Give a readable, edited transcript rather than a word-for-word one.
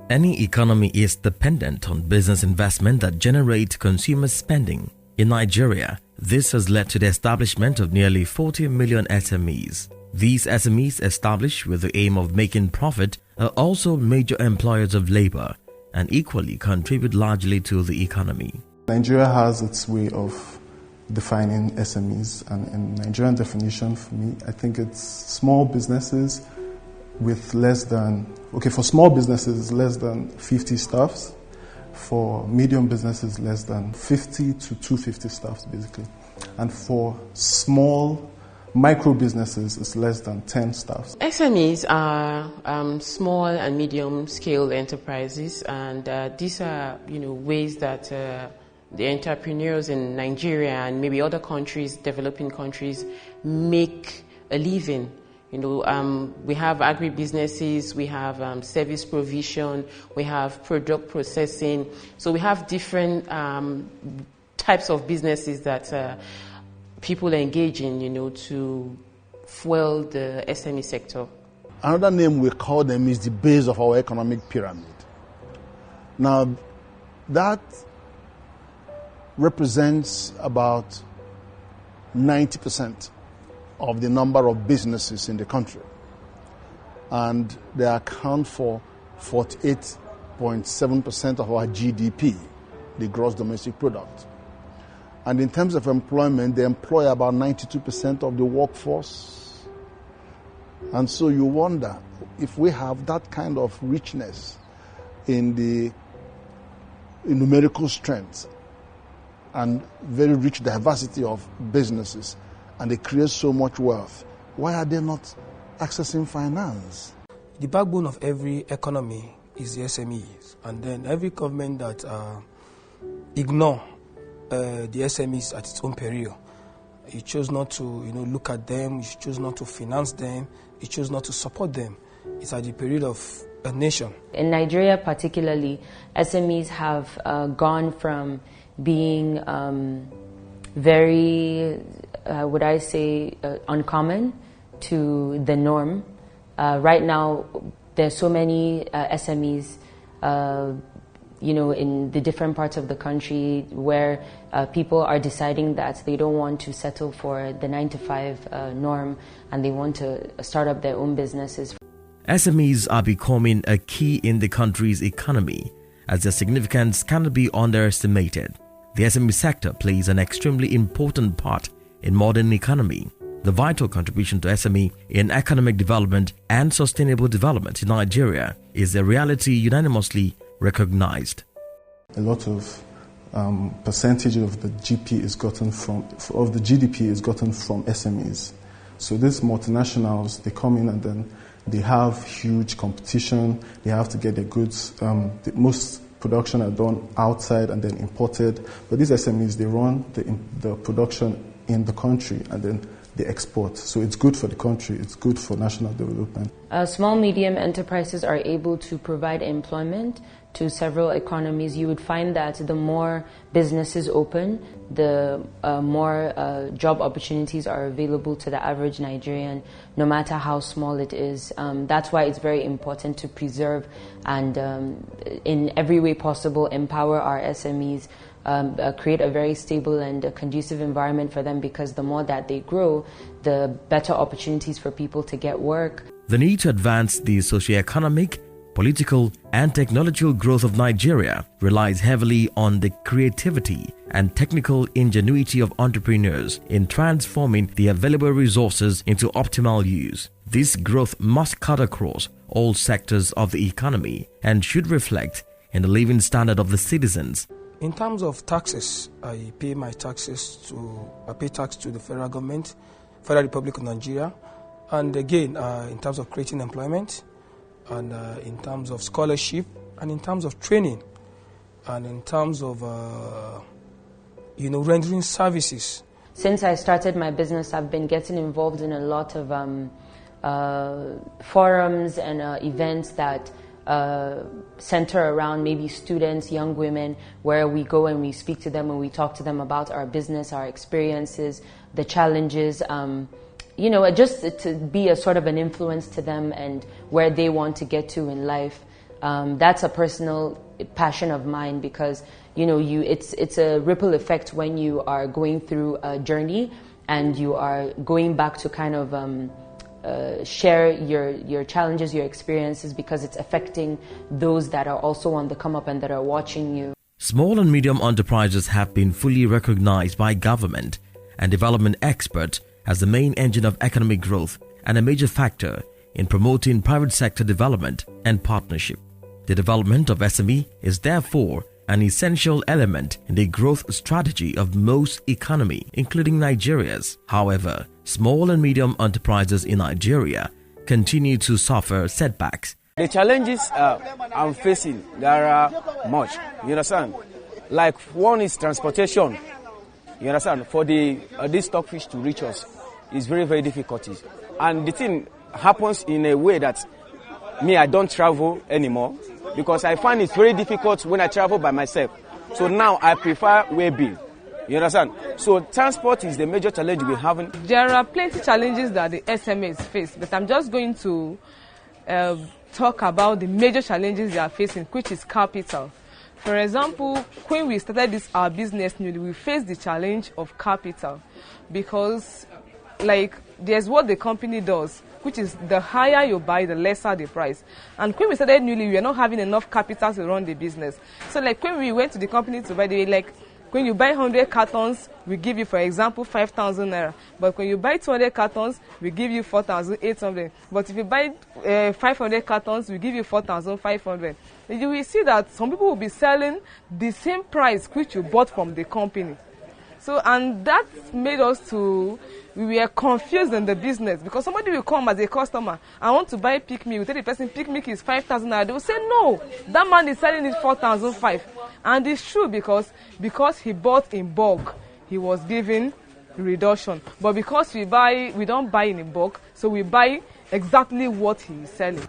Any economy is dependent on business investment that generates consumer spending. In Nigeria, this has led to the establishment of nearly 40 million SMEs. These SMEs, established with the aim of making profit, are also major employers of labor and equally contribute largely to the economy. Nigeria has its way of defining SMEs, and in Nigerian definition, for me, I think it's small businesses with less than, for small businesses, less than 50 staffs. For medium businesses, less than 50 to 250 staffs, basically. And for small micro businesses, it's less than 10 staffs. SMEs are small and medium scale enterprises, and these are ways that the entrepreneurs in Nigeria and maybe other countries, developing countries, make a living. We have agribusinesses, we have service provision, we have product processing. So we have different types of businesses that people engage in, to fuel the SME sector. Another name we call them is the base of our economic pyramid. Now, that represents about 90% of the number of businesses in the country. And they account for 48.7% of our GDP, the gross domestic product. And in terms of employment, they employ about 92% of the workforce. And so you wonder, if we have that kind of richness in the numerical strength and very rich diversity of businesses, and they create so much wealth, why are they not accessing finance? The backbone of every economy is the SMEs, and then every government that ignore the SMEs at its own peril, it chose not to look at them, it chose not to finance them, it chose not to support them. It's at the peril of a nation. In Nigeria particularly, SMEs have gone from being very uncommon to the norm. Right now, there's so many SMEs, in the different parts of the country where people are deciding that they don't want to settle for the 9-to-5 norm and they want to start up their own businesses. SMEs are becoming a key in the country's economy, as their significance cannot be underestimated. The SME sector plays an extremely important part in modern economy. The vital contribution to SME in economic development and sustainable development in Nigeria is a reality unanimously recognized. A lot of percentage of the GDP is gotten from SMEs. So these multinationals, they come in and then they have huge competition. They have to get their goods. Most production are done outside and then imported. But these SMEs, they run the production in the country and then they export. So it's good for the country, it's good for national development. Small, medium enterprises are able to provide employment to several economies. You would find that the more businesses open, the more job opportunities are available to the average Nigerian, no matter how small it is. That's why it's very important to preserve and in every way possible empower our SMEs, create a very stable and a conducive environment for them, because the more that they grow, the better opportunities for people to get work. The need to advance the socio-economic, political and technological growth of Nigeria relies heavily on the creativity and technical ingenuity of entrepreneurs in transforming the available resources into optimal use. This growth must cut across all sectors of the economy and should reflect in the living standard of the citizens. In terms of taxes, I pay tax to the federal government, Federal Republic of Nigeria, and again, in terms of creating employment, and in terms of scholarship, and in terms of training, and in terms of rendering services. Since I started my business, I've been getting involved in a lot of forums and events that center around maybe students, young women, where we go and we speak to them and we talk to them about our business, our experiences, the challenges, just to be a sort of an influence to them and where they want to get to in life. That's a personal passion of mine because, it's a ripple effect when you are going through a journey and you are going back to kind of share your challenges, your experiences, because it's affecting those that are also on the come up and that are watching you. Small and medium enterprises have been fully recognized by government and development experts as the main engine of economic growth and a major factor in promoting private sector development and partnership. The development of SME is therefore an essential element in the growth strategy of most economy, including Nigeria's. However, small and medium enterprises in Nigeria continue to suffer setbacks. The challenges I'm facing, there are much, you understand? Like one is transportation, you understand? For this stockfish to reach us is very, very difficult. And the thing happens in a way that I don't travel anymore because I find it very difficult when I travel by myself. So now I prefer waybill. You understand? So transport is the major challenge we're having. There are plenty of challenges that the SMEs face, but I'm just going to talk about the major challenges they are facing, which is capital. For example, when we started our business newly, we faced the challenge of capital because, there's what the company does, which is the higher you buy, the lesser the price. And when we started newly, we are not having enough capital to run the business. So when we went to the company to buy, when you buy 100 cartons, we give you, for example, 5,000 naira. But when you buy 200 cartons, we give you 4,800. But if you buy 500 cartons, we give you 4,500. You will see that some people will be selling the same price which you bought from the company. So, and that made us we were confused in the business because somebody will come as a customer, I want to buy pick me. We tell the person pick me is 5,000 naira. They will say no, that man is selling it 4,500. And it's true because he bought in bulk, he was given reduction. But because we don't buy in bulk, so we buy exactly what he is selling.